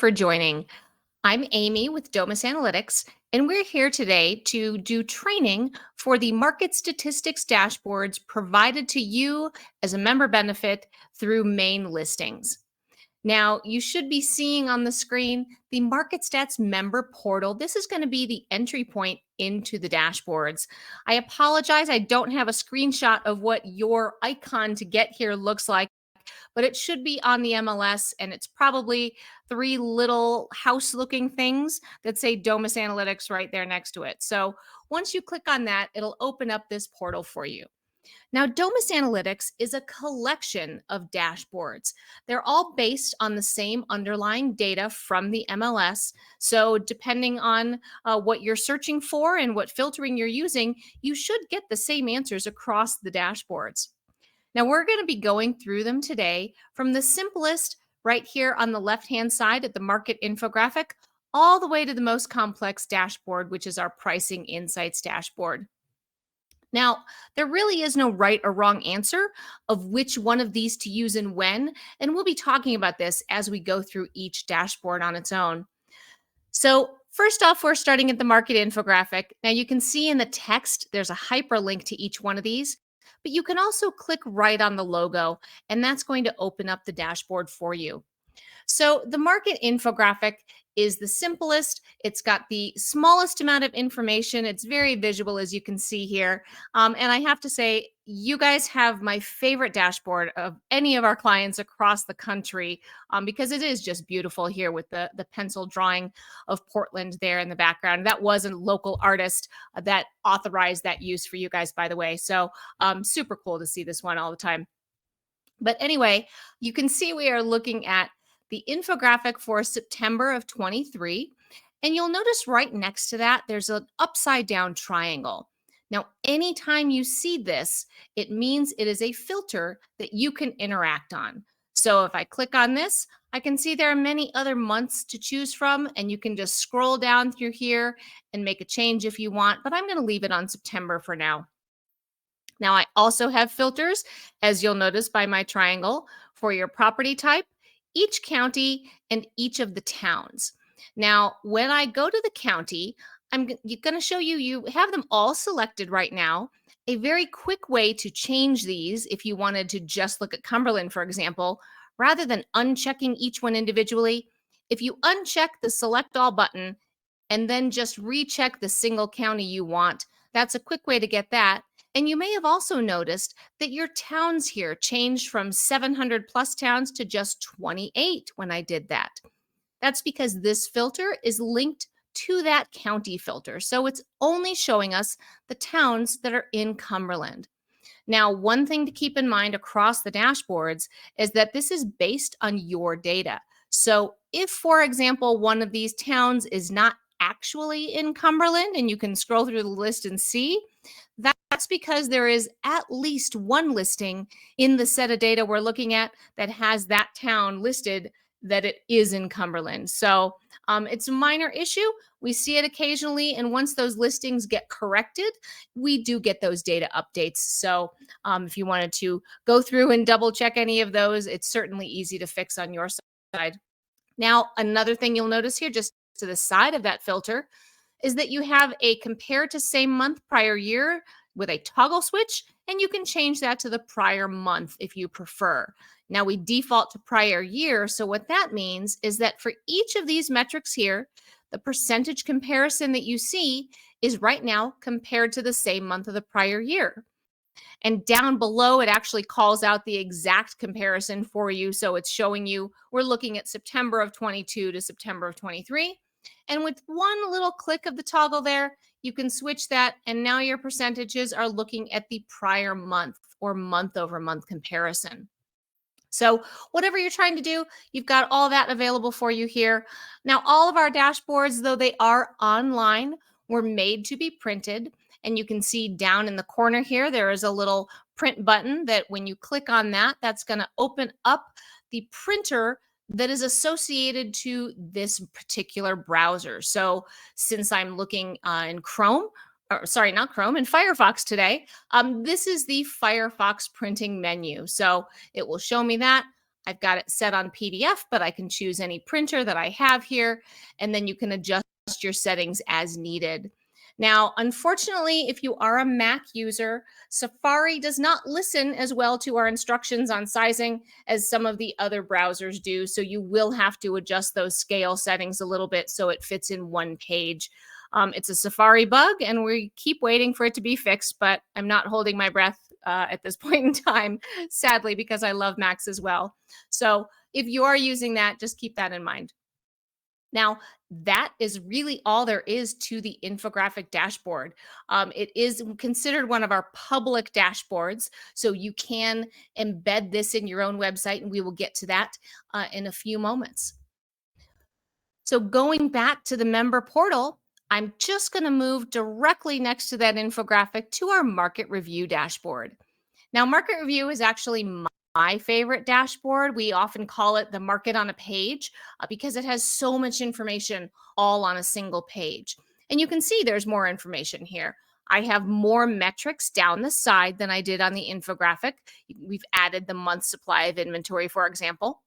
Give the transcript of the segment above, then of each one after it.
for joining. I'm Amy with Domus Analytics, and we're here today to do training for the market statistics dashboards provided to you as a member benefit through Maine listings. Now, you should be seeing on the screen the Market Stats member portal. This is going to be the entry point into the dashboards. I apologize, I don't have a screenshot of what your icon to get here looks like, but it should be on the MLS, and it's probably three little house looking things that say Domus Analytics right there next to it. So once you click on that, it'll open up this portal for you. Now, Domus Analytics is a collection of dashboards. They're all based on the same underlying data from the MLS. So depending on what you're searching for and what filtering you're using, you should get the same answers across the dashboards. Now, we're going to be going through them today from the simplest right here on the left-hand side at the market infographic, all the way to the most complex dashboard, which is our pricing insights dashboard. Now, there really is no right or wrong answer of which one of these to use and when, and we'll be talking about this as we go through each dashboard on its own. So first off, we're starting at the market infographic. Now you can see in the text, there's a hyperlink to each one of these, but you can also click right on the logo, and that's going to open up the dashboard for you. So the market infographic is the simplest. It's got the smallest amount of information. It's very visual, as you can see here. And I have to say, you guys have my favorite dashboard of any of our clients across the country because it is just beautiful here with the pencil drawing of Portland there in the background. That was a local artist that authorized that use for you guys, by the way. So super cool to see this one all the time. But anyway, you can see we are looking at the infographic for September of 23. And you'll notice right next to that, there's an upside down triangle. Now, anytime you see this, it means it is a filter that you can interact on. So if I click on this, I can see there are many other months to choose from, and you can just scroll down through here and make a change if you want, but I'm going to leave it on September for now. Now, I also have filters, as you'll notice by my triangle, for your property type, each county, and each of the towns. Now, when I go to the county, I'm going to show you, you have them all selected right now. A very quick way to change these, if you wanted to just look at Cumberland, for example, rather than unchecking each one individually, if you uncheck the Select All button and then just recheck the single county you want, that's a quick way to get that. And you may have also noticed that your towns here changed from 700 plus towns to just 28 when I did that. That's because this filter is linked to that county filter. So it's only showing us the towns that are in Cumberland. Now, one thing to keep in mind across the dashboards is that this is based on your data. So if, for example, one of these towns is not actually in Cumberland, and you can scroll through the list and see, that's because there is at least one listing in the set of data we're looking at that has that town listed that it is in Cumberland. So it's a minor issue. We see it occasionally, and once those listings get corrected, we do get those data updates. So if you wanted to go through and double check any of those, it's certainly easy to fix on your side. Now, another thing you'll notice here, just to the side of that filter, is that you have a compare to same month prior year with a toggle switch, and you can change that to the prior month if you prefer. Now, we default to prior year, so what that means is that for each of these metrics here, the percentage comparison that you see is right now compared to the same month of the prior year. And down below, it actually calls out the exact comparison for you. So it's showing you, we're looking at September of 22 to September of 23. And with one little click of the toggle there, you can switch that, and now your percentages are looking at the prior month or month over month comparison. So whatever you're trying to do, you've got all that available for you here. Now, all of our dashboards, though they are online, were made to be printed. And you can see down in the corner here, there is a little print button that when you click on that, that's going to open up the printer that is associated to this particular browser. So since I'm looking in Chrome, or sorry, not Chrome, in Firefox today, this is the Firefox printing menu. So it will show me that. I've got it set on PDF, but I can choose any printer that I have here, and then you can adjust your settings as needed. Now, unfortunately, if you are a Mac user, Safari does not listen as well to our instructions on sizing as some of the other browsers do. So you will have to adjust those scale settings a little bit so it fits in one page. It's a Safari bug, and we keep waiting for it to be fixed, but I'm not holding my breath at this point in time, sadly, because I love Macs as well. So if you are using that, just keep that in mind. Now, that is really all there is to the infographic dashboard. It is considered one of our public dashboards, so you can embed this in your own website, and we will get to that in a few moments. So going back to the member portal, I'm just going to move directly next to that infographic to our market review dashboard. Now, market review is actually my favorite dashboard. We often call it the market on a page because it has so much information all on a single page. And you can see there's more information here. I have more metrics down the side than I did on the infographic. We've added the month supply of inventory, for example.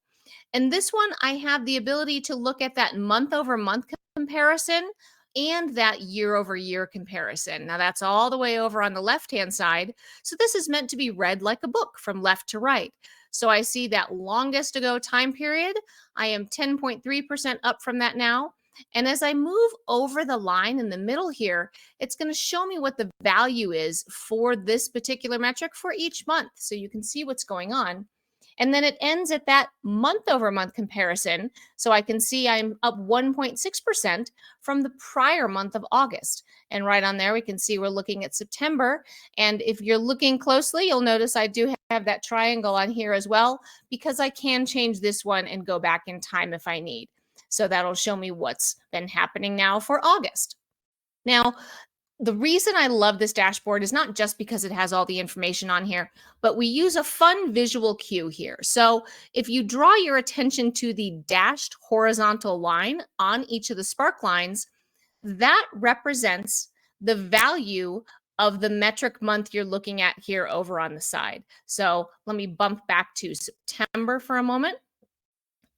And this one, I have the ability to look at that month over month comparison and that year over year comparison. Now that's all the way over on the left-hand side. So this is meant to be read like a book from left to right. So I see that longest ago time period. I am 10.3% up from that now. And as I move over the line in the middle here, it's going to show me what the value is for this particular metric for each month. So you can see what's going on. And then it ends at that month over month comparison. So I can see I'm up 1.6% from the prior month of August. And right on there, we can see we're looking at September. And if you're looking closely, you'll notice I do have that triangle on here as well, because I can change this one and go back in time if I need. So that'll show me what's been happening now for August. Now, the reason I love this dashboard is not just because it has all the information on here, but we use a fun visual cue here. So if you draw your attention to the dashed horizontal line on each of the spark lines, that represents the value of the metric month you're looking at here over on the side. So let me bump back to September for a moment.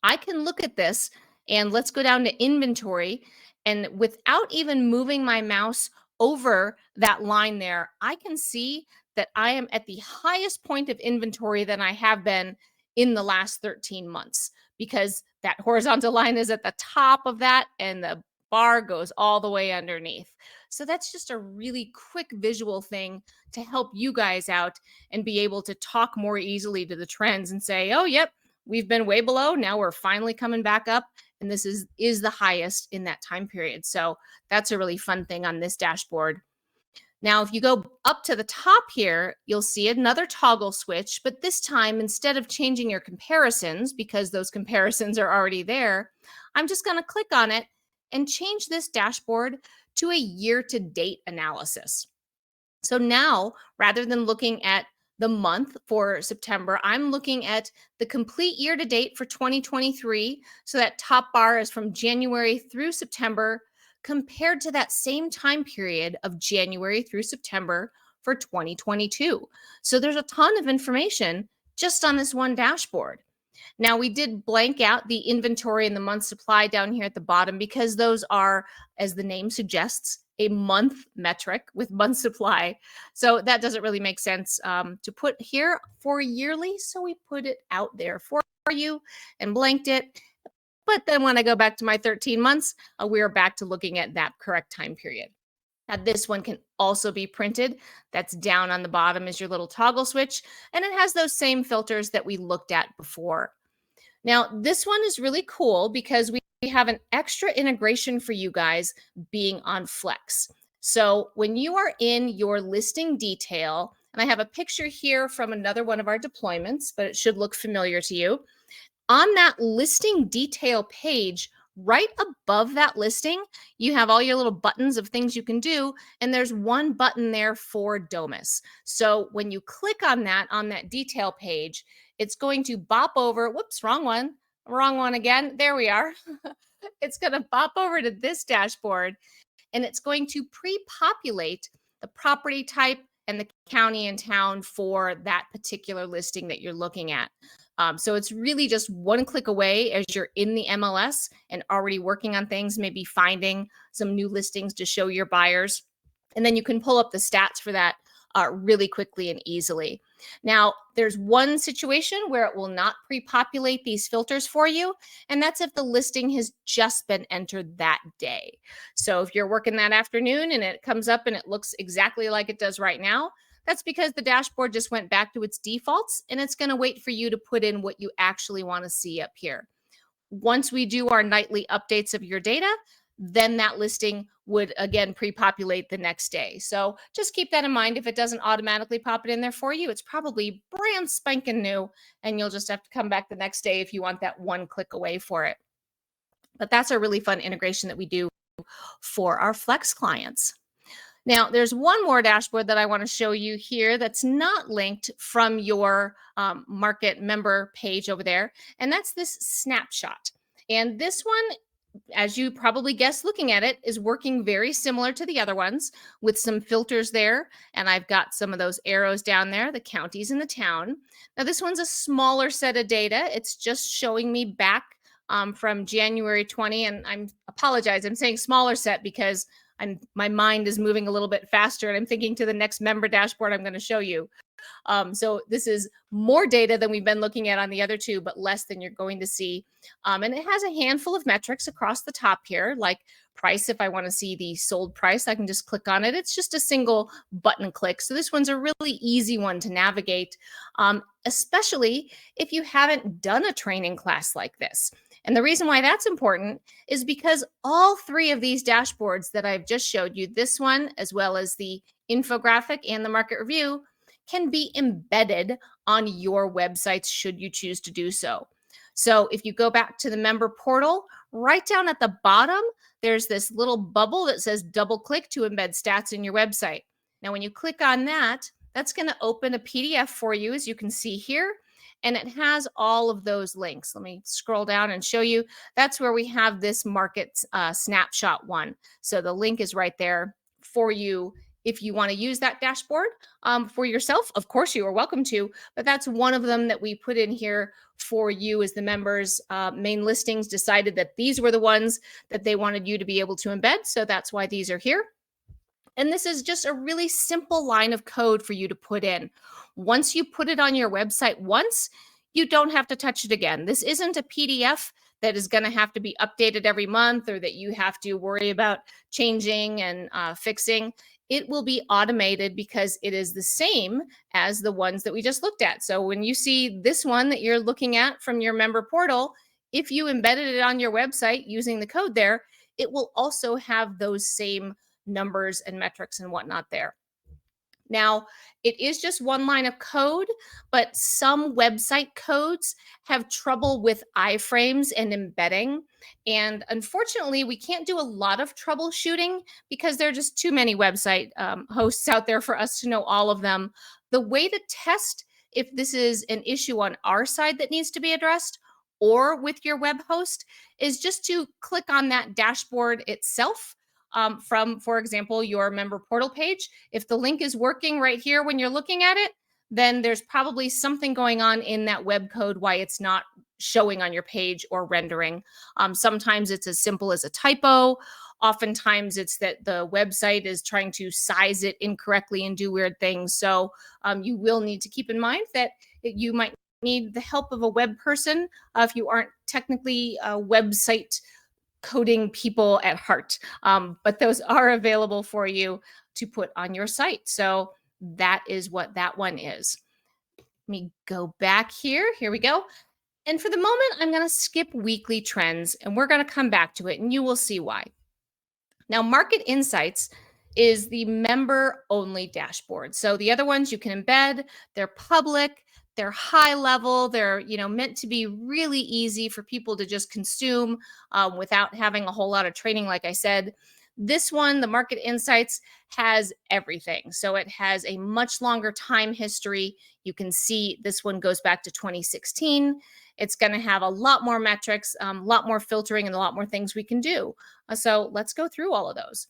I can look at this, and let's go down to inventory, and without even moving my mouse over that line there, I can see that I am at the highest point of inventory than I have been in the last 13 months, because that horizontal line is at the top of that and the bar goes all the way underneath. So that's just a really quick visual thing to help you guys out and be able to talk more easily to the trends and say, oh, yep, we've been way below. Now we're finally coming back up. And this is the highest in that time period. So that's a really fun thing on this dashboard. Now, if you go up to the top here, you'll see another toggle switch, but this time, instead of changing your comparisons, because those comparisons are already there, I'm just going to click on it and change this dashboard to a year-to-date analysis. So now, rather than looking at the month for September, I'm looking at the complete year to date for 2023. So that top bar is from January through September compared to that same time period of January through September for 2022. So there's a ton of information just on this one dashboard. Now, we did blank out the inventory and the month supply down here at the bottom because those are, as the name suggests, a month metric with month supply. So that doesn't really make sense to put here for yearly. So we put it out there for you and blanked it. But then when I go back to my 13 months, we are back to looking at that correct time period. Now, this one can also be printed. That's down on the bottom is your little toggle switch, and it has those same filters that we looked at before. Now, this one is really cool because we have an extra integration for you guys being on Flex. So when you are in your listing detail, and I have a picture here from another one of our deployments, but it should look familiar to you. On that listing detail page, right above that listing, you have all your little buttons of things you can do, and there's one button there for Domus. So when you click on that detail page, it's going to bop over, whoops, wrong one again. There we are. It's going to bop over to this dashboard, and it's going to pre-populate the property type and the county and town for that particular listing that you're looking at. So it's really just one click away as you're in the MLS and already working on things, maybe finding some new listings to show your buyers. And then you can pull up the stats for that really quickly and easily. Now, there's one situation where it will not pre-populate these filters for you, and that's if the listing has just been entered that day. So if you're working that afternoon and it comes up and it looks exactly like it does right now, that's because the dashboard just went back to its defaults, and it's going to wait for you to put in what you actually want to see up here. Once we do our nightly updates of your data, then that listing would again pre-populate the next day. So just keep that in mind. If it doesn't automatically pop it in there for you, it's probably brand spanking new, and you'll just have to come back the next day if you want that one click away for it. But that's a really fun integration that we do for our Flex clients. Now, there's one more dashboard that I want to show you here that's not linked from your market member page over there, and that's this snapshot. And this one, as you probably guessed looking at it, is working very similar to the other ones with some filters there. And I've got some of those arrows down there, the counties and the town. Now, this one's a smaller set of data. It's just showing me back from January 20. And I apologize, I'm saying smaller set because my mind is moving a little bit faster and I'm thinking to the next member dashboard I'm going to show you. So this is more data than we've been looking at on the other two, but less than you're going to see. And it has a handful of metrics across the top here, like price. If I want to see the sold price, I can just click on it. It's just a single button click. So this one's a really easy one to navigate, especially if you haven't done a training class like this. And the reason why that's important is because all three of these dashboards that I've just showed you, this one, as well as the infographic and the market review, can be embedded on your websites should you choose to do so. So if you go back to the member portal, right down at the bottom, there's this little bubble that says double click to embed stats in your website. Now, when you click on that, that's going to open a PDF for you, as you can see here. And it has all of those links. Let me scroll down and show you. That's where we have this market snapshot one. So the link is right there for you. If you want to use that dashboard for yourself, of course you are welcome to, but that's one of them that we put in here for you as the members. Maine listings decided that these were the ones that they wanted you to be able to embed. So that's why these are here. And this is just a really simple line of code for you to put in. Once you put it on your website once, you don't have to touch it again. This isn't a PDF that is going to have to be updated every month or that you have to worry about changing and fixing. It will be automated because it is the same as the ones that we just looked at. So when you see this one that you're looking at from your member portal, if you embedded it on your website using the code there, it will also have those same numbers and metrics and whatnot there. Now, it is just one line of code, but some website codes have trouble with iframes and embedding. And unfortunately, we can't do a lot of troubleshooting because there are just too many website hosts out there for us to know all of them. The way to test if this is an issue on our side that needs to be addressed or with your web host is just to click on that dashboard itself. From, for example, your member portal page. If the link is working right here when you're looking at it, then there's probably something going on in that web code why it's not showing on your page or rendering. Sometimes it's as simple as a typo. Oftentimes it's that the website is trying to size it incorrectly and do weird things. So you will need to keep in mind that you might need the help of a web person if you aren't technically a website coding people at heart, but those are available for you to put on your site. So that is what that one is. Let me go back here. Here we go. And for the moment, I'm going to skip weekly trends and we're going to come back to it and you will see why. Now, Market Insights is the member only dashboard. So the other ones you can embed, they're public, they're high level, they're meant to be really easy for people to just consume without having a whole lot of training, like I said. This one, the Market Insights, has everything. So it has a much longer time history. You can see this one goes back to 2016. It's going to have a lot more metrics, a lot more filtering, and a lot more things we can do. So let's go through all of those.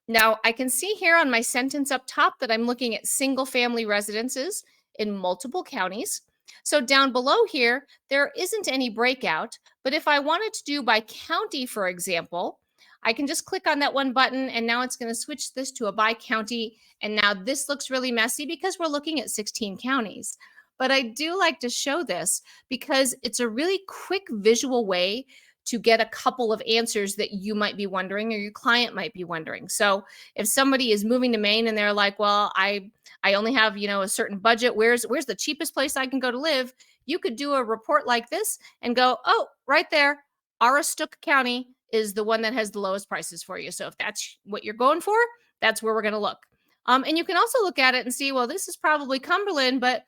Now, I can see here on my sentence up top that I'm looking at single family residences in multiple counties. So down below here, there isn't any breakout, but if I wanted to do by county, for example, I can just click on that one button and now it's going to switch this to a by county. And now this looks really messy because we're looking at 16 counties. But I do like to show this because it's a really quick visual way to get a couple of answers that you might be wondering or your client might be wondering. So if somebody is moving to Maine and they're like, well, I only have, a certain budget. Where's the cheapest place I can go to live? You could do a report like this and go, oh, right there, Aroostook County is the one that has the lowest prices for you. So if that's what you're going for, that's where we're going to look. And you can also look at it and see, well, this is probably Cumberland, but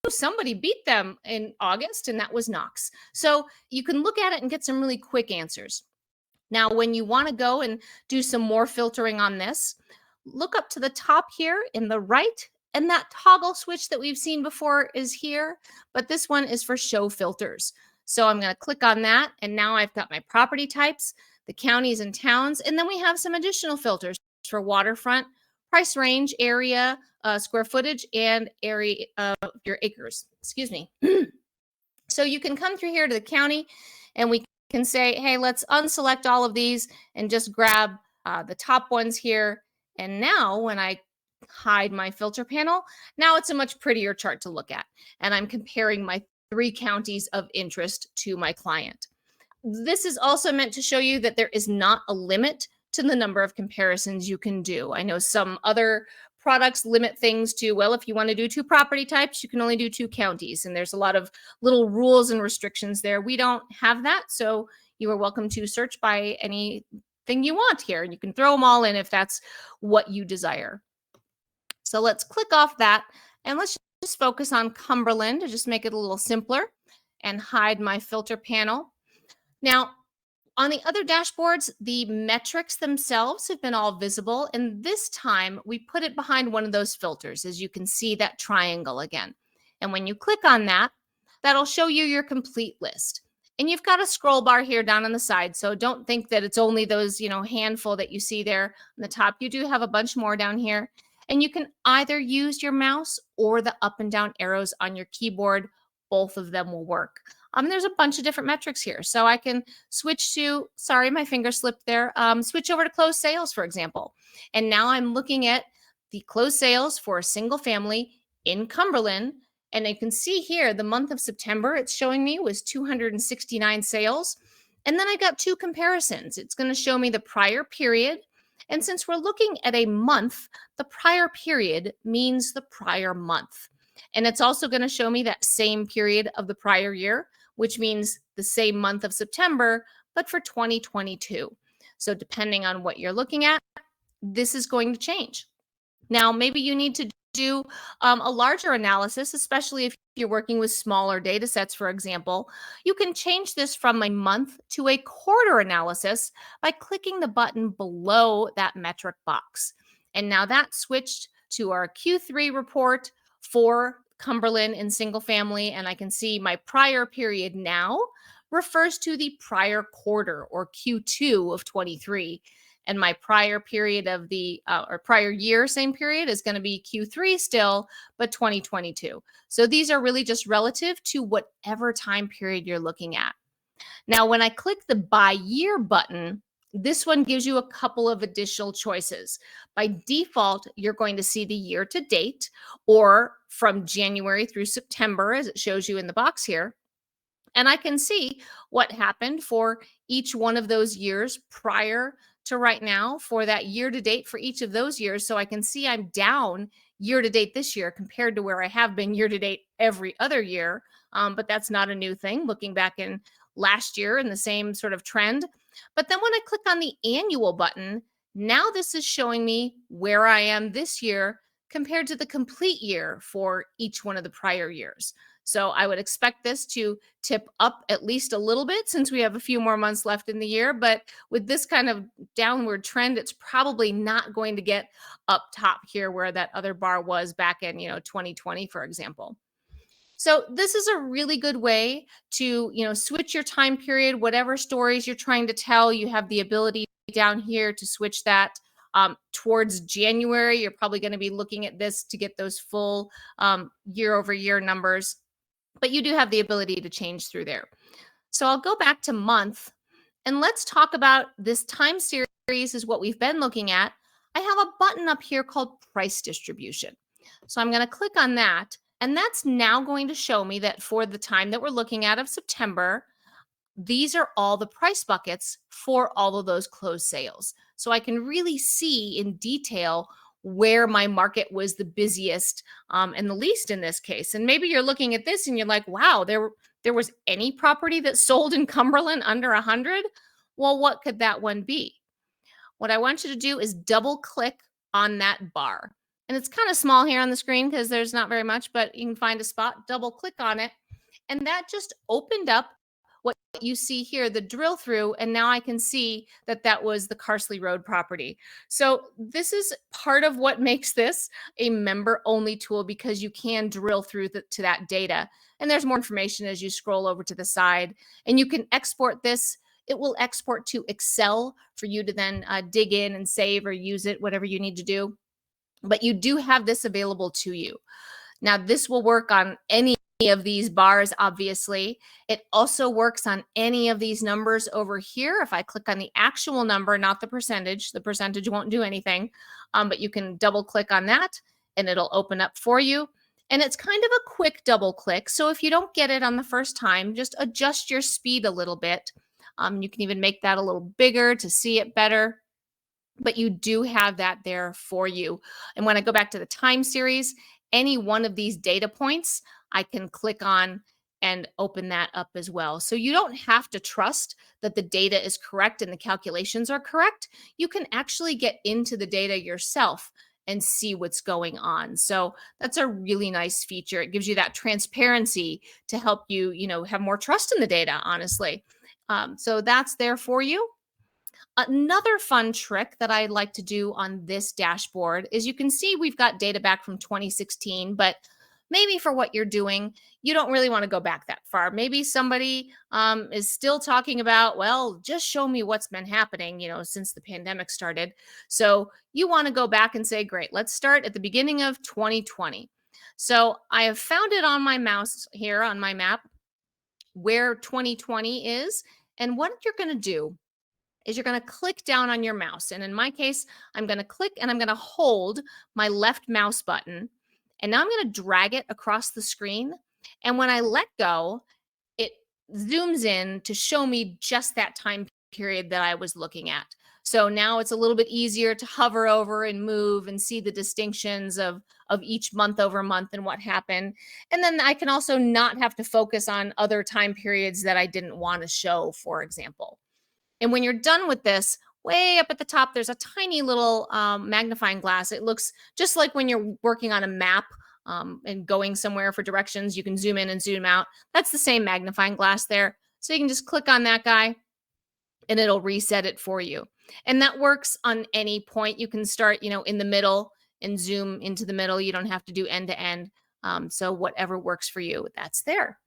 somebody beat them in August, and that was Knox. So you can look at it and get some really quick answers. Now, when you want to go and do some more filtering on this, look up to the top here in the right, and that toggle switch that we've seen before is here, but this one is for show filters. So I'm going to click on that, and now I've got my property types, the counties and towns, and then we have some additional filters for waterfront, price range, area, square footage, and area of your acres. Excuse me. So you can come through here to the county, and we can say, hey, let's unselect all of these and just grab the top ones here. And now when I hide my filter panel, now it's a much prettier chart to look at. And I'm comparing my 3 counties of interest to my client. This is also meant to show you that there is not a limit to the number of comparisons you can do. I know some other products limit things to, well, if you want to do 2 property types, you can only do 2 counties. And there's a lot of little rules and restrictions there. We don't have that. So you are welcome to search by anything you want here. And you can throw them all in if that's what you desire. So let's click off that and let's just focus on Cumberland to just make it a little simpler and hide my filter panel. Now, on the other dashboards, the metrics themselves have been all visible, and this time we put it behind one of those filters, as you can see that triangle again. And when you click on that, that'll show you your complete list. And you've got a scroll bar here down on the side, so don't think that it's only those, handful that you see there on the top. You do have a bunch more down here, and you can either use your mouse or the up and down arrows on your keyboard. Both of them will work. There's a bunch of different metrics here. So I can switch to, sorry, my finger slipped there, switch over to closed sales, for example. And now I'm looking at the closed sales for a single family in Cumberland. And you can see here, the month of September, it's showing me was 269 sales. And then I got 2 comparisons. It's going to show me the prior period. And since we're looking at a month, the prior period means the prior month. And it's also going to show me that same period of the prior year, which means the same month of September, but for 2022. So depending on what you're looking at, this is going to change. Now, maybe you need to do a larger analysis, especially if you're working with smaller data sets, for example. You can change this from a month to a quarter analysis by clicking the button below that metric box. And now that switched to our Q3 report for Cumberland in single family, and I can see my prior period now refers to the prior quarter, or Q2 of 23, and my prior period of the or prior year same period is going to be Q3 still, but 2022. So these are really just relative to whatever time period you're looking at. Now, when I click the by year button, this one gives you a couple of additional choices. By default, you're going to see the year to date, or from January through September, as it shows you in the box here. And I can see what happened for each one of those years prior to right now for that year to date for each of those years. So I can see I'm down year to date this year compared to where I have been year to date every other year. But that's not a new thing, looking back in last year in the same sort of trend. But then when I click on the annual button, now this is showing me where I am this year compared to the complete year for each one of the prior years. So I would expect this to tip up at least a little bit since we have a few more months left in the year. But with this kind of downward trend, it's probably not going to get up top here where that other bar was back in 2020, for example. So this is a really good way to, switch your time period, whatever stories you're trying to tell. You have the ability down here to switch that towards January. You're probably going to be looking at this to get those full year over year numbers. but you do have the ability to change through there. So I'll go back to month, and let's talk about this time series is what we've been looking at. I have a button up here called price distribution. So I'm going to click on that, and that's now going to show me that for the time that we're looking at of September, these are all the price buckets for all of those closed sales. So I can really see in detail where my market was the busiest and the least in this case. And maybe you're looking at this and you're like, wow, there was any property that sold in Cumberland under 100? Well, what could that one be? What I want you to do is double click on that bar. And it's kind of small here on the screen because there's not very much, but you can find a spot, double click on it. And that just opened up what you see here, the drill through, and now I can see that that was the Carsley Road property. So this is part of what makes this a member-only tool, because you can drill through to that data. And there's more information as you scroll over to the side. And you can export this. It will export to Excel for you to then dig in and save or use it, whatever you need to do. But you do have this available to you. Now, this will work on any of these bars, obviously. It also works on any of these numbers over here. If I click on the actual number, not the percentage won't do anything, but you can double click on that and it'll open up for you. And it's kind of a quick double click. So if you don't get it on the first time, just adjust your speed a little bit. You can even make that a little bigger to see it better. But you do have that there for you. And when I go back to the time series, any one of these data points, I can click on and open that up as well. So you don't have to trust that the data is correct and the calculations are correct. You can actually get into the data yourself and see what's going on. So that's a really nice feature. It gives you that transparency to help you, have more trust in the data, honestly. So that's there for you. Another fun trick that I like to do on this dashboard is you can see we've got data back from 2016, but maybe for what you're doing, you don't really want to go back that far. Maybe somebody is still talking about, well, just show me what's been happening, since the pandemic started. So you want to go back and say, great, let's start at the beginning of 2020. So I have found it on my mouse here on my map where 2020 is. And what you're going to do is you're going to click down on your mouse. And in my case, I'm going to click and I'm going to hold my left mouse button. And now I'm going to drag it across the screen. And when I let go, it zooms in to show me just that time period that I was looking at. So now it's a little bit easier to hover over and move and see the distinctions of each month over month and what happened. And then I can also not have to focus on other time periods that I didn't want to show, for example. And when you're done with this, way up at the top, there's a tiny little magnifying glass. It looks just like when you're working on a map and going somewhere for directions, you can zoom in and zoom out. That's the same magnifying glass there. So you can just click on that guy and it'll reset it for you. And that works on any point. You can start, in the middle and zoom into the middle. You don't have to do end to end. So whatever works for you, that's there.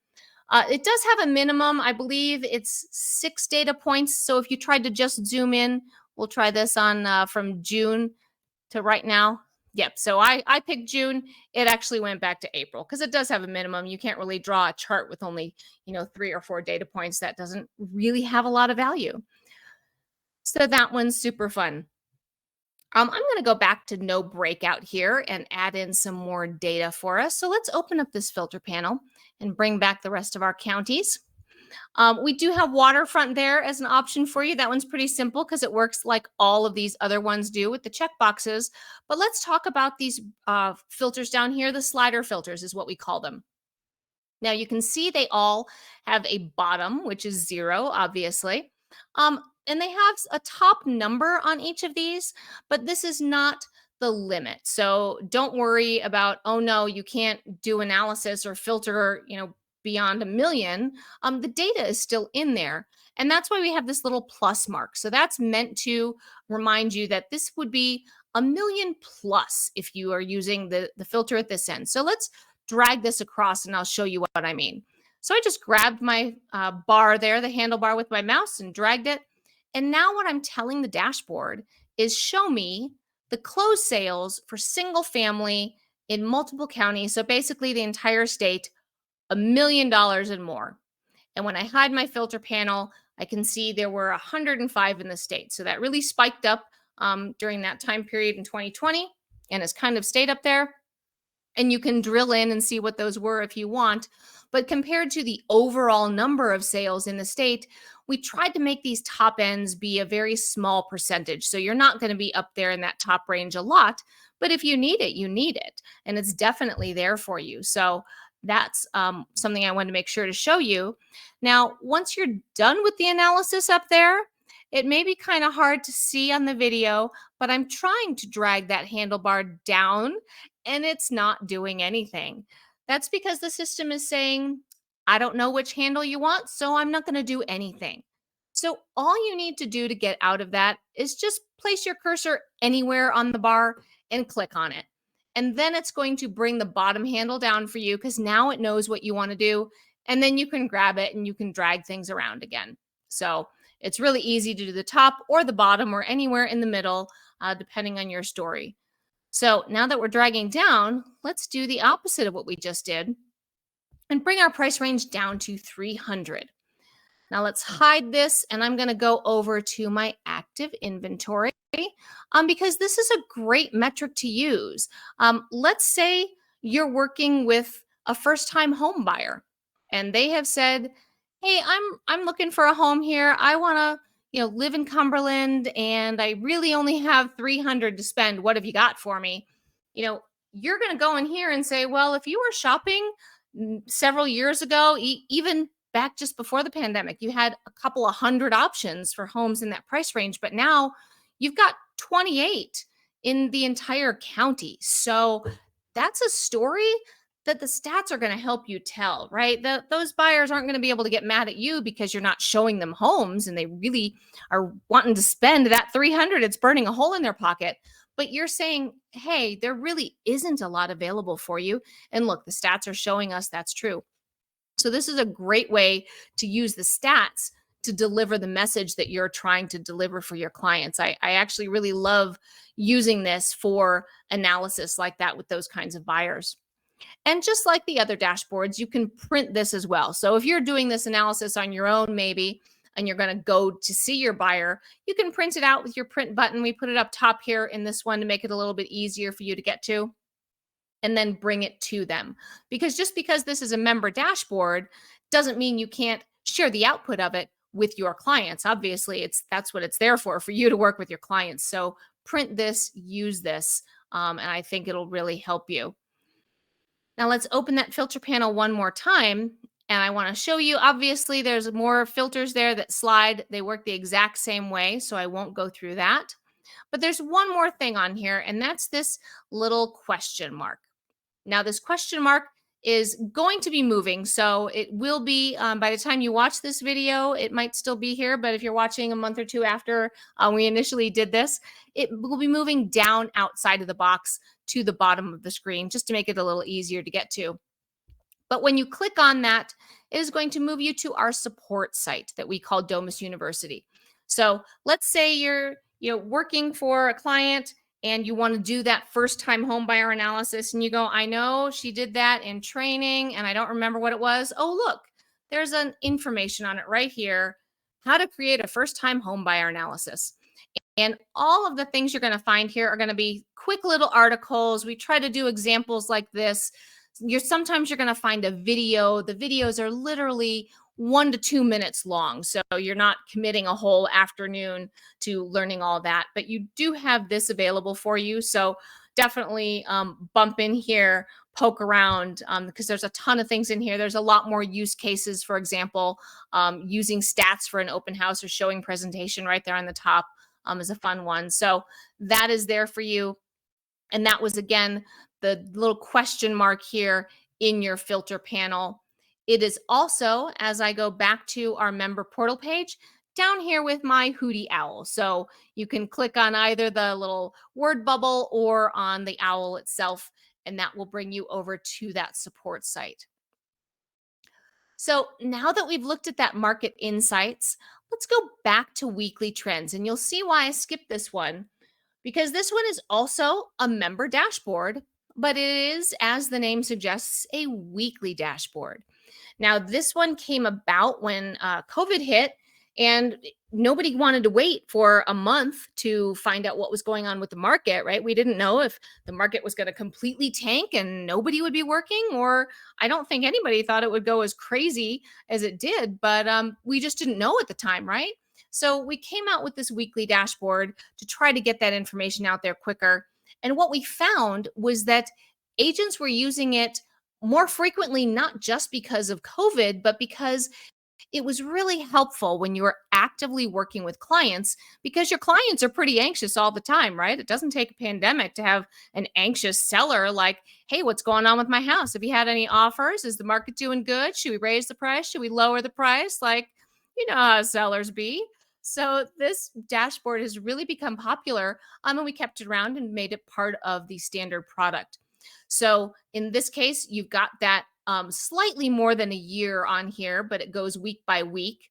It does have a minimum. I believe it's 6 data points. So if you tried to just zoom in, we'll try this on from June to right now. Yep. So I picked June. It actually went back to April because it does have a minimum. You can't really draw a chart with only, 3 or 4 data points. That doesn't really have a lot of value. So that one's super fun. I'm going to go back to no breakout here and add in some more data for us. So let's open up this filter panel and bring back the rest of our counties. We do have waterfront there as an option for you. That one's pretty simple because it works like all of these other ones do with the check boxes. But let's talk about these filters down here. The slider filters is what we call them. Now you can see they all have a bottom, which is 0, obviously. And they have a top number on each of these, but this is not the limit. So don't worry about, oh no, you can't do analysis or filter, beyond 1 million. The data is still in there. And that's why we have this little plus mark. So that's meant to remind you that this would be 1 million plus if you are using the filter at this end. So let's drag this across and I'll show you what I mean. So I just grabbed my bar there, the handlebar with my mouse, and dragged it. And now what I'm telling the dashboard is show me the closed sales for single family in multiple counties. So basically the entire state $1 million and more. And when I hide my filter panel, I can see there were 105 in the state. So that really spiked up during that time period in 2020 and has kind of stayed up there. And you can drill in and see what those were if you want. But compared to the overall number of sales in the state, we tried to make these top ends be a very small percentage. So you're not going to be up there in that top range a lot. But if you need it, you need it. And it's definitely there for you. So that's something I wanted to make sure to show you. Now, once you're done with the analysis up there, it may be kind of hard to see on the video, but I'm trying to drag that handlebar down and it's not doing anything. That's because the system is saying, I don't know which handle you want, so I'm not going to do anything. So all you need to do to get out of that is just place your cursor anywhere on the bar and click on it. And then it's going to bring the bottom handle down for you because now it knows what you want to do. And then you can grab it and you can drag things around again. So it's really easy to do the top or the bottom or anywhere in the middle, depending on your story. So now that we're dragging down, let's do the opposite of what we just did and bring our price range down to 300. Now let's hide this and I'm going to go over to my active inventory because this is a great metric to use. Let's say you're working with a first-time home buyer and they have said, hey, I'm looking for a home here. I want to live in Cumberland and I really only have 300 to spend. What have you got for me? You're going to go in here and say, well, if you were shopping several years ago, even back just before the pandemic, you had a couple of hundred options for homes in that price range, but now you've got 28 in the entire county. So that's a story that the stats are going to help you tell, right? Those buyers aren't going to be able to get mad at you because you're not showing them homes and they really are wanting to spend that 300. It's burning a hole in their pocket. But you're saying, hey, there really isn't a lot available for you. And look, the stats are showing us that's true. So this is a great way to use the stats to deliver the message that you're trying to deliver for your clients. I actually really love using this for analysis like that with those kinds of buyers. And just like the other dashboards, you can print this as well. So if you're doing this analysis on your own, maybe, and you're going to go to see your buyer, you can print it out with your print button. We put it up top here in this one to make it a little bit easier for you to get to, and then bring it to them. Because just because this is a member dashboard doesn't mean you can't share the output of it with your clients. Obviously, that's what it's there for you to work with your clients. So print this, use this, and I think it'll really help you. Now let's open that filter panel one more time. And I want to show you, obviously, there's more filters there that slide. They work the exact same way, so I won't go through that. But there's one more thing on here, and that's this little question mark. Now, this question mark is going to be moving, so it will be, by the time you watch this video, it might still be here, but if you're watching a month or two after we initially did this, it will be moving down outside of the box to the bottom of the screen, just to make it a little easier to get to. But when you click on that, it is going to move you to our support site that we call Domus University. So let's say you're working for a client and you want to do that first-time home buyer analysis, and you go, I know she did that in training, and I don't remember what it was. Oh, look, there's an information on it right here, how to create a first-time home buyer analysis. And all of the things you're going to find here are going to be quick little articles. We try to do examples like this. Sometimes you're going to find a video. The videos are literally 1 to 2 minutes long. So you're not committing a whole afternoon to learning all that, but you do have this available for you. So definitely bump in here, poke around, because there's a ton of things in here. There's a lot more use cases, for example, using stats for an open house or showing presentation right there on the top is a fun one. So that is there for you. And that was, again, the little question mark here in your filter panel. It is also, as I go back to our member portal page, down here with my Hootie Owl. So you can click on either the little word bubble or on the owl itself, and that will bring you over to that support site. So now that we've looked at that market insights, let's go back to weekly trends. And you'll see why I skipped this one, because this one is also a member dashboard, but it is, as the name suggests, a weekly dashboard. Now, this one came about when COVID hit, and nobody wanted to wait for a month to find out what was going on with the market, right? We didn't know if the market was going to completely tank and nobody would be working, or I don't think anybody thought it would go as crazy as it did, but we just didn't know at the time, right? So we came out with this weekly dashboard to try to get that information out there quicker. And what we found was that agents were using it more frequently, not just because of COVID, but because it was really helpful when you were actively working with clients, because your clients are pretty anxious all the time, right? It doesn't take a pandemic to have an anxious seller like, hey, what's going on with my house? Have you had any offers? Is the market doing good? Should we raise the price? Should we lower the price? Like, you know how sellers be. So this dashboard has really become popular, and we kept it around and made it part of the standard product. So in this case, you've got that slightly more than a year on here, but it goes week by week.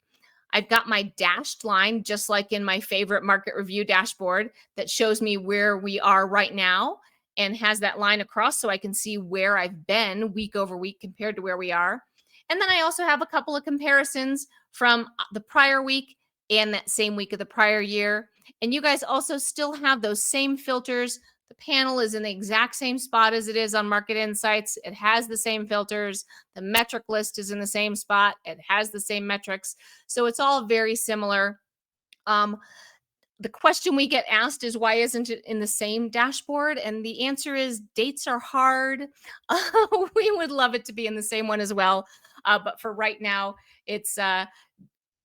I've got my dashed line, just like in my favorite market review dashboard, that shows me where we are right now and has that line across so I can see where I've been week over week compared to where we are. And then I also have a couple of comparisons from the prior week and that same week of the prior year. And you guys also still have those same filters. The panel is in the exact same spot as it is on Market Insights. It has the same filters. The metric list is in the same spot. It has the same metrics. So it's all very similar. The question we get asked is, why isn't it in the same dashboard? And the answer is, dates are hard. We would love it to be in the same one as well. But for right now, it's a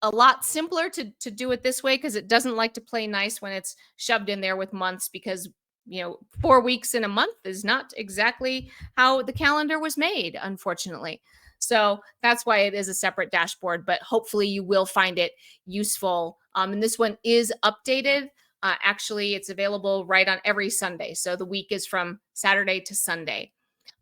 lot simpler to do it this way, because it doesn't like to play nice when it's shoved in there with months, because 4 weeks in a month is not exactly how the calendar was made, unfortunately. So that's why it is a separate dashboard, but hopefully you will find it useful. And this one is updated. Actually, it's available right on every Sunday. So the week is from Saturday to Sunday.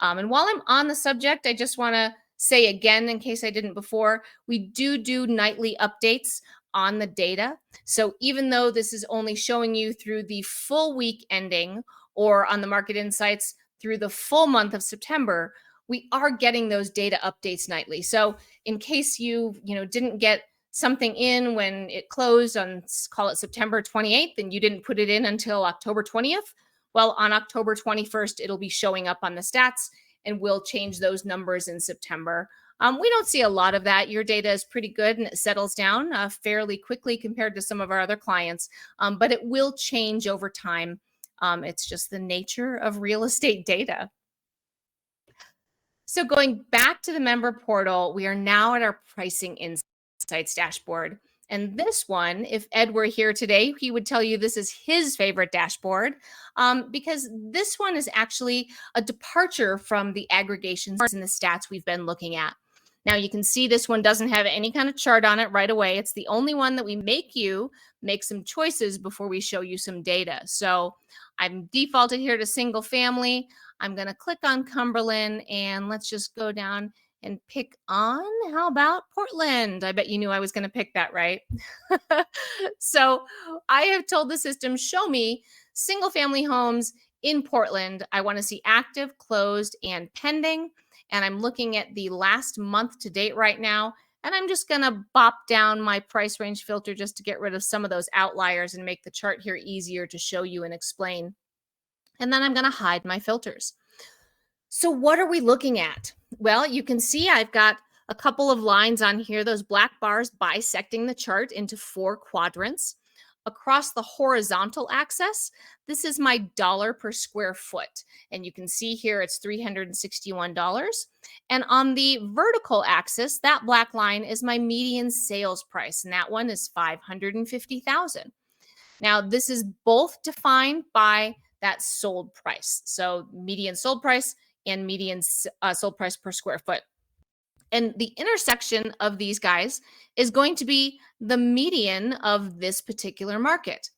And while I'm on the subject, I just want to say again, in case I didn't before, we do nightly updates on the data. So even though this is only showing you through the full week ending, or on the Market Insights through the full month of September, we are getting those data updates nightly. So in case you didn't get something in when it closed on, call it September 28th, and you didn't put it in until October 20th, well, on October 21st, it'll be showing up on the stats, and we'll change those numbers in September. We don't see a lot of that. Your data is pretty good and it settles down fairly quickly compared to some of our other clients, but it will change over time. It's just the nature of real estate data. So going back to the member portal, we are now at our pricing insights dashboard. And this one, if Ed were here today, he would tell you this is his favorite dashboard, because this one is actually a departure from the aggregations and the stats we've been looking at. Now you can see this one doesn't have any kind of chart on it right away. It's the only one that we make you make some choices before we show you some data. So I'm defaulted here to single family. I'm going to click on Cumberland, and let's just go down and pick on, how about Portland? I bet you knew I was going to pick that, right? So I have told the system, show me single family homes in Portland. I want to see active, closed, and pending. And I'm looking at the last month to date right now. And I'm just going to bop down my price range filter just to get rid of some of those outliers and make the chart here easier to show you and explain. And then I'm going to hide my filters. So what are we looking at? Well, you can see I've got a couple of lines on here, those black bars bisecting the chart into 4 quadrants. Across the horizontal axis, this is my dollar per square foot. And you can see here it's $361. And on the vertical axis, that black line is my median sales price. And that one is $550,000. Now, this is both defined by that sold price. So median sold price and median sold price per square foot. And the intersection of these guys is going to be the median of this particular market.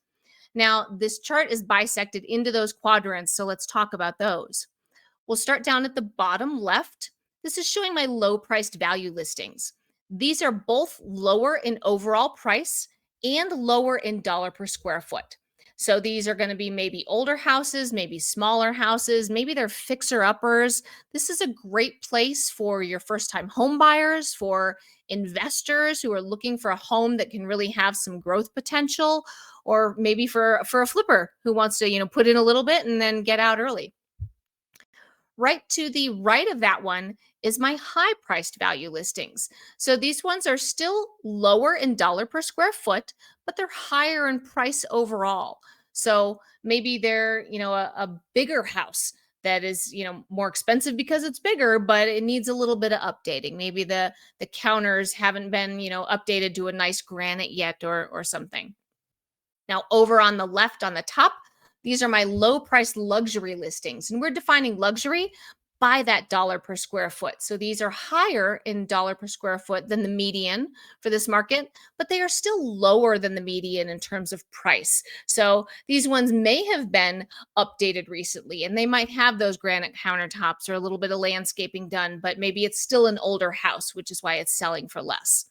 Now, this chart is bisected into those quadrants, so let's talk about those. We'll start down at the bottom left. This is showing my low-priced value listings. These are both lower in overall price and lower in dollar per square foot. So these are going to be maybe older houses, maybe smaller houses, maybe they're fixer-uppers. This is a great place for your first-time home buyers, for investors who are looking for a home that can really have some growth potential, or maybe for a flipper who wants to, put in a little bit and then get out early. Right to the right of that one is my high priced value listings. So these ones are still lower in dollar per square foot, but they're higher in price overall. So maybe they're, a bigger house that is, more expensive because it's bigger, but it needs a little bit of updating. Maybe the counters haven't been, updated to a nice granite yet or something. Now, over on the left on the top, these are my low price luxury listings. And we're defining luxury by that dollar per square foot. So these are higher in dollar per square foot than the median for this market, but they are still lower than the median in terms of price. So these ones may have been updated recently and they might have those granite countertops or a little bit of landscaping done, but maybe it's still an older house, which is why it's selling for less.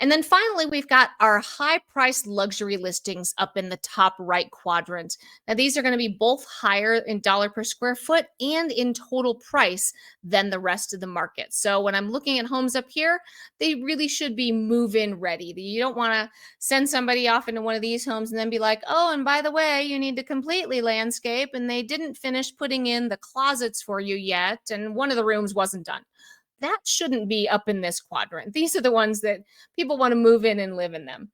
And then finally, we've got our high priced luxury listings up in the top right quadrant. Now, these are going to be both higher in dollar per square foot and in total price than the rest of the market. So when I'm looking at homes up here, they really should be move-in ready. You don't want to send somebody off into one of these homes and then be like, oh, and by the way, you need to completely landscape and they didn't finish putting in the closets for you yet, and one of the rooms wasn't done. That shouldn't be up in this quadrant. These are the ones that people want to move in and live in them.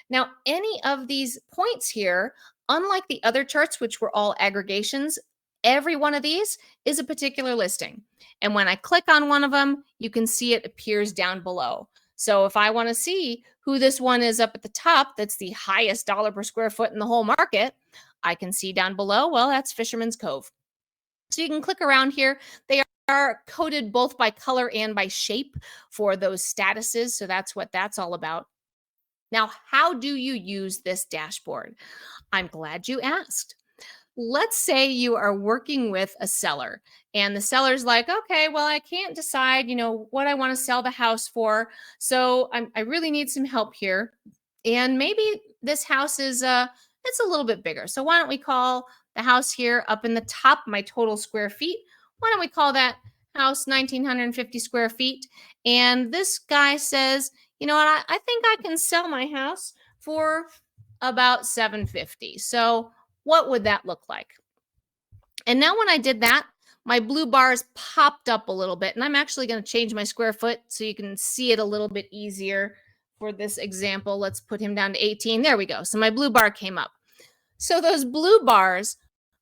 Now, any of these points here, unlike the other charts, which were all aggregations, every one of these is a particular listing. And when I click on one of them, you can see it appears down below. So if I want to see who this one is up at the top, that's the highest dollar per square foot in the whole market, I can see down below, well, that's Fisherman's Cove. So you can click around here. They are coded both by color and by shape for those statuses. So that's what that's all about. Now, how do you use this dashboard? I'm glad you asked. Let's say you are working with a seller and the seller's like, okay, well, I can't decide, what I want to sell the house for. So I really need some help here. And maybe this house is it's a little bit bigger. So why don't we call the house here up in the top, my total square feet? Why don't we call that house 1,950 square feet? And this guy says, you know what, I think I can sell my house for about 750. So what would that look like? And now when I did that, my blue bars popped up a little bit, and I'm actually going to change my square foot so you can see it a little bit easier for this example. Let's put him down to 18. There we go. So my blue bar came up. So those blue bars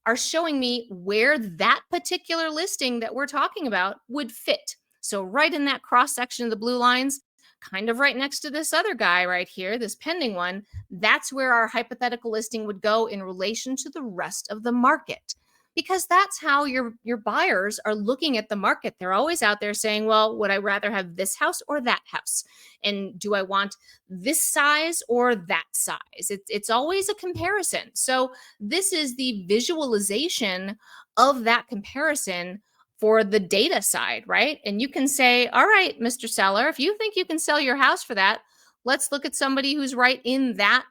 are showing me where that particular listing that we're talking about would fit. So right in that cross section of the blue lines, kind of right next to this other guy right here, this pending one, that's where our hypothetical listing would go in relation to the rest of the market. Because that's how your buyers are looking at the market. They're always out there saying, well, would I rather have this house or that house? And do I want this size or that size? It's always a comparison. So this is the visualization of that comparison for the data side, right? And you can say, all right, Mr. Seller, if you think you can sell your house for that, let's look at somebody who's right in that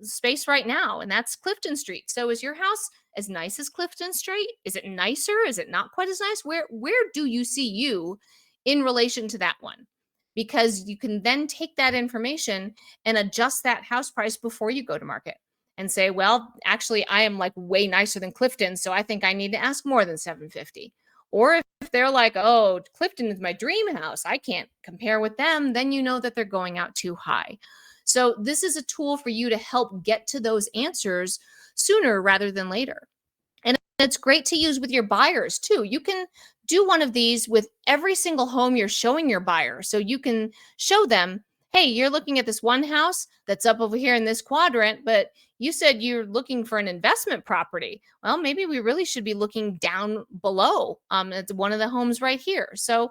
space right now, and that's Clifton Street. So is your house as nice as Clifton Street? Is it nicer? Is it not quite as nice? Where do you see you in relation to that one? Because you can then take that information and adjust that house price before you go to market and say, well, actually, I am like way nicer than Clifton, so I think I need to ask more than 750. Or if they're like, oh, Clifton is my dream house, I can't compare with them, then you know that they're going out too high. So this is a tool for you to help get to those answers sooner rather than later. And it's great to use with your buyers too. You can do one of these with every single home you're showing your buyer. So you can show them, hey, you're looking at this one house that's up over here in this quadrant, but you said you're looking for an investment property. Well, maybe we really should be looking down below at one of the homes right here. So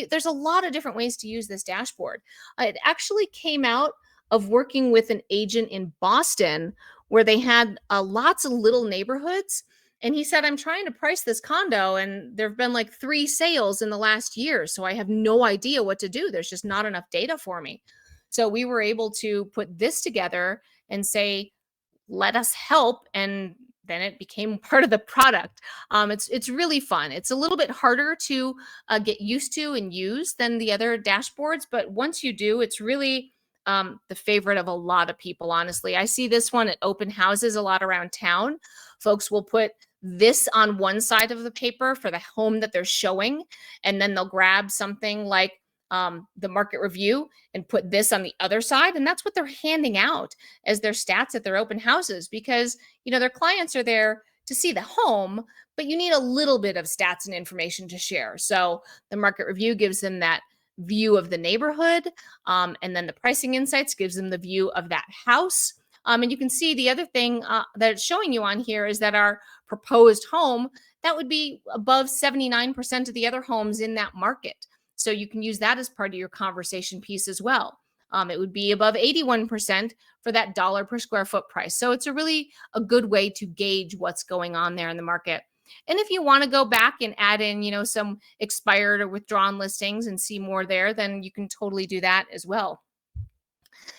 there's a lot of different ways to use this dashboard. It actually came out of working with an agent in Boston where they had lots of little neighborhoods. And he said, I'm trying to price this condo and there have been like 3 sales in the last year. So I have no idea what to do. There's just not enough data for me. So we were able to put this together and say, let us help, and then it became part of the product. It's really fun. It's a little bit harder to get used to and use than the other dashboards, but once you do, it's really the favorite of a lot of people. Honestly, I see this one at open houses a lot around town. Folks will put this on one side of the paper for the home that they're showing, and then they'll grab something like the market review and put this on the other side, and that's what they're handing out as their stats at their open houses, because their clients are there to see the home, but you need a little bit of stats and information to share. So the market review gives them that view of the neighborhood, and then the pricing insights gives them the view of that house. And you can see the other thing that it's showing you on here is that our proposed home, that would be above 79% of the other homes in that market. So you can use that as part of your conversation piece as well. It would be above 81% for that dollar per square foot price. So it's a good way to gauge what's going on there in the market. And if you want to go back and add in, some expired or withdrawn listings and see more there, then you can totally do that as well.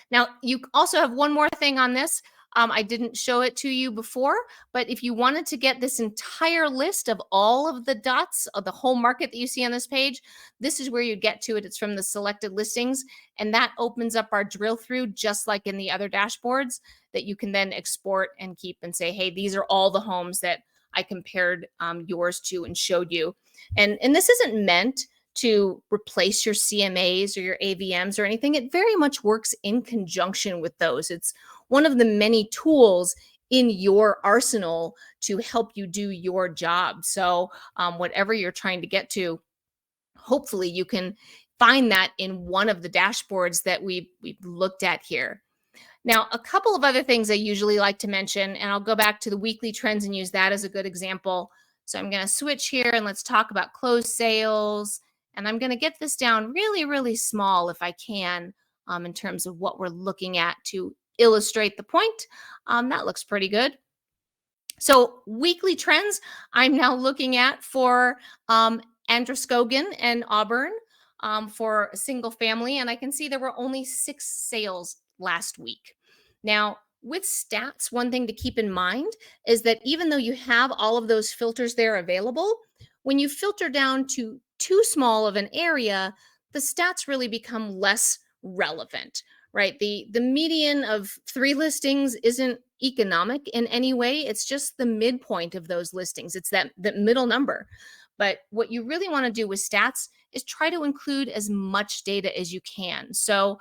Now, you also have one more thing on this. I didn't show it to you before, but if you wanted to get this entire list of all of the dots of the whole market that you see on this page, this is where you get to it. It's from the selected listings, and that opens up our drill through, just like in the other dashboards, that you can then export and keep and say, hey, these are all the homes that I compared yours to and showed you. And this isn't meant to replace your CMAs or your AVMs or anything. It very much works in conjunction with those. It's one of the many tools in your arsenal to help you do your job. So whatever you're trying to get to, hopefully you can find that in one of the dashboards that we've looked at here. Now, a couple of other things I usually like to mention, and I'll go back to the weekly trends and use that as a good example. So I'm going to switch here and let's talk about closed sales. And I'm going to get this down really, really small if I can, in terms of what we're looking at to illustrate the point. That looks pretty good. So weekly trends, I'm now looking at for Androscoggin and Auburn for a single family. And I can see there were only 6 sales last week. Now, with stats, one thing to keep in mind is that even though you have all of those filters there available, when you filter down to too small of an area, the stats really become less relevant, right? The median of 3 listings isn't economic in any way. It's just the midpoint of those listings. It's that middle number. But what you really want to do with stats is try to include as much data as you can. So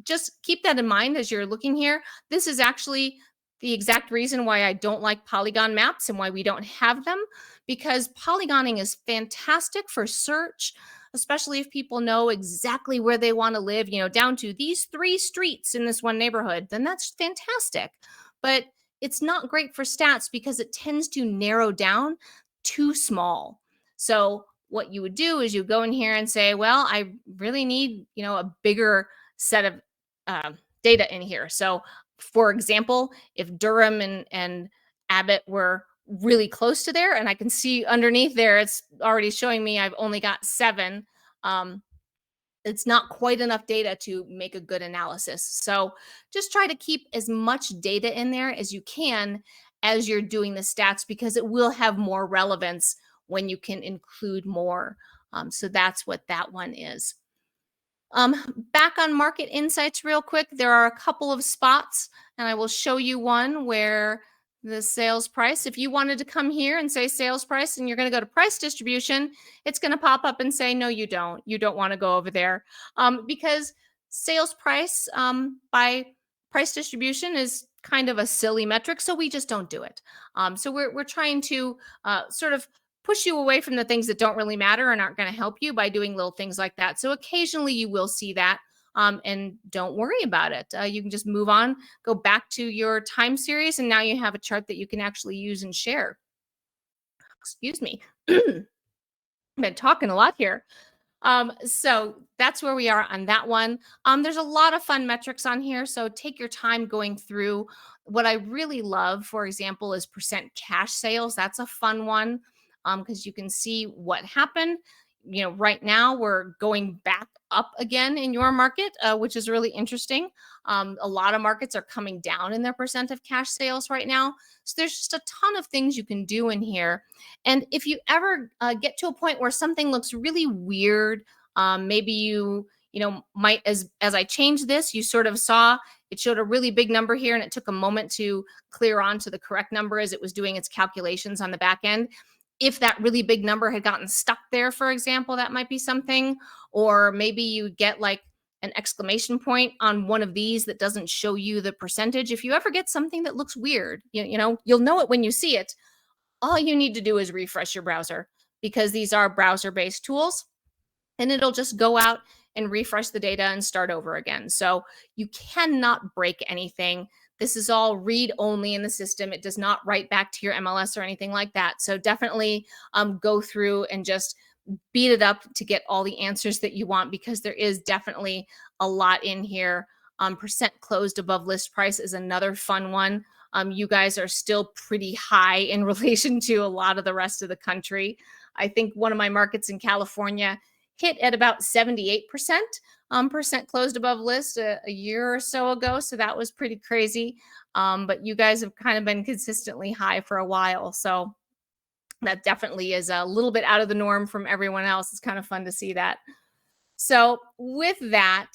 just keep that in mind as you're looking here. This is actually the exact reason why I don't like polygon maps and why we don't have them, because polygoning is fantastic for search, especially if people know exactly where they want to live, down to these 3 streets in this one neighborhood, then that's fantastic. But it's not great for stats because it tends to narrow down too small. So what you would do is you go in here and say, well, I really need, a bigger set of data in here. So for example, if Durham and Abbott were really close to there, and I can see underneath there, it's already showing me I've only got 7. It's not quite enough data to make a good analysis. So just try to keep as much data in there as you can as you're doing the stats, because it will have more relevance when you can include more. So that's what that one is. Back on market insights real quick, there are a couple of spots, and I will show you one where the sales price, if you wanted to come here and say sales price and you're going to go to price distribution, it's going to pop up and say, no, you don't want to go over there, because sales price by price distribution is kind of a silly metric. So we just don't do it. So we're trying to sort of push you away from the things that don't really matter and aren't going to help you by doing little things like that. So occasionally you will see that, and don't worry about it. You can just move on, go back to your time series, and now you have a chart that you can actually use and share. Excuse me. I've been talking a lot here. So that's where we are on that one. There's a lot of fun metrics on here, so take your time going through. What I really love, for example, is percent cash sales. That's a fun one, because you can see what happened. right now we're going back up again in your market, which is really interesting. A lot of markets are coming down in their percent of cash sales right now. So there's just a ton of things you can do in here. And if you ever get to a point where something looks really weird, maybe might, as I changed this, you sort of saw it showed a really big number here, and it took a moment to clear on to the correct number as it was doing its calculations on the back end. If that really big number had gotten stuck there, for example, that might be something. Or maybe you get like an exclamation point on one of these that doesn't show you the percentage. If you ever get something that looks weird, you'll know it when you see it. All you need to do is refresh your browser, because these are browser-based tools, and it'll just go out and refresh the data and start over again. So you cannot break anything. This is all read only in the system. It does not write back to your MLS or anything like that. So definitely go through and just beat it up to get all the answers that you want, because there is definitely a lot in here. Percent closed above list price is another fun one. You guys are still pretty high in relation to a lot of the rest of the country. I think one of my markets in California hit at about 78% percent closed above list a year or so ago. So that was pretty crazy. But you guys have kind of been consistently high for a while. So that definitely is a little bit out of the norm from everyone else. It's kind of fun to see that. So with that,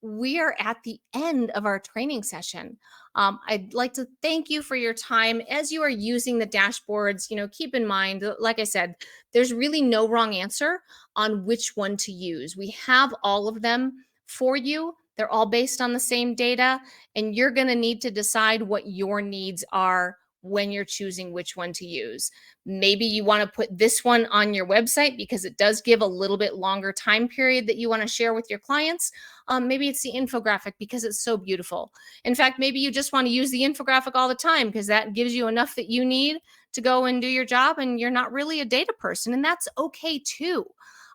we are at the end of our training session. I'd like to thank you for your time. As you are using the dashboards, keep in mind, like I said, there's really no wrong answer on which one to use. We have all of them for you. They're all based on the same data, and you're going to need to decide what your needs are when you're choosing which one to use. Maybe you want to put this one on your website because it does give a little bit longer time period that you want to share with your clients. Maybe it's the infographic because it's so beautiful. In fact, maybe you just want to use the infographic all the time because that gives you enough that you need to go and do your job, and you're not really a data person, and that's okay too.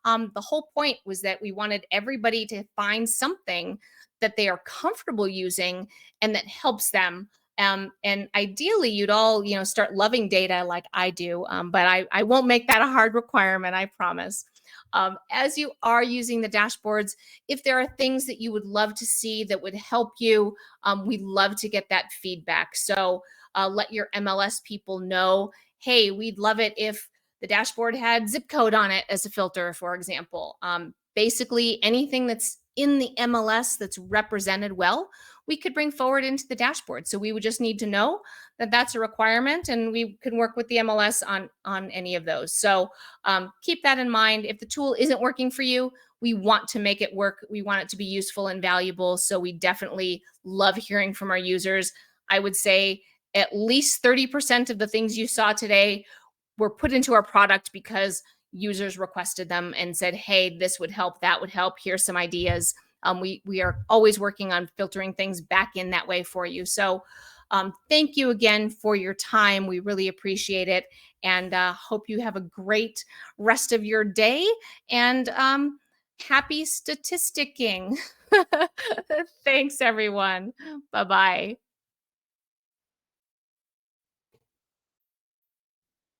The whole point was that we wanted everybody to find something that they are comfortable using and that helps them. And ideally, you'd all, start loving data like I do, but I won't make that a hard requirement, I promise. As you are using the dashboards, if there are things that you would love to see that would help you, we'd love to get that feedback. So let your MLS people know, hey, we'd love it if the dashboard had zip code on it as a filter, for example. Basically, anything that's in the MLS that's represented well, we could bring forward into the dashboard. So we would just need to know that that's a requirement, and we can work with the MLS on any of those. So keep that in mind. If the tool isn't working for you, we want to make it work. We want it to be useful and valuable. So we definitely love hearing from our users. I would say at least 30% of the things you saw today were put into our product because users requested them and said, hey, this would help, that would help, here's some ideas. We are always working on filtering things back in that way for you. So thank you again for your time. We really appreciate it, and hope you have a great rest of your day, and happy statisticking. Thanks, everyone. Bye-bye.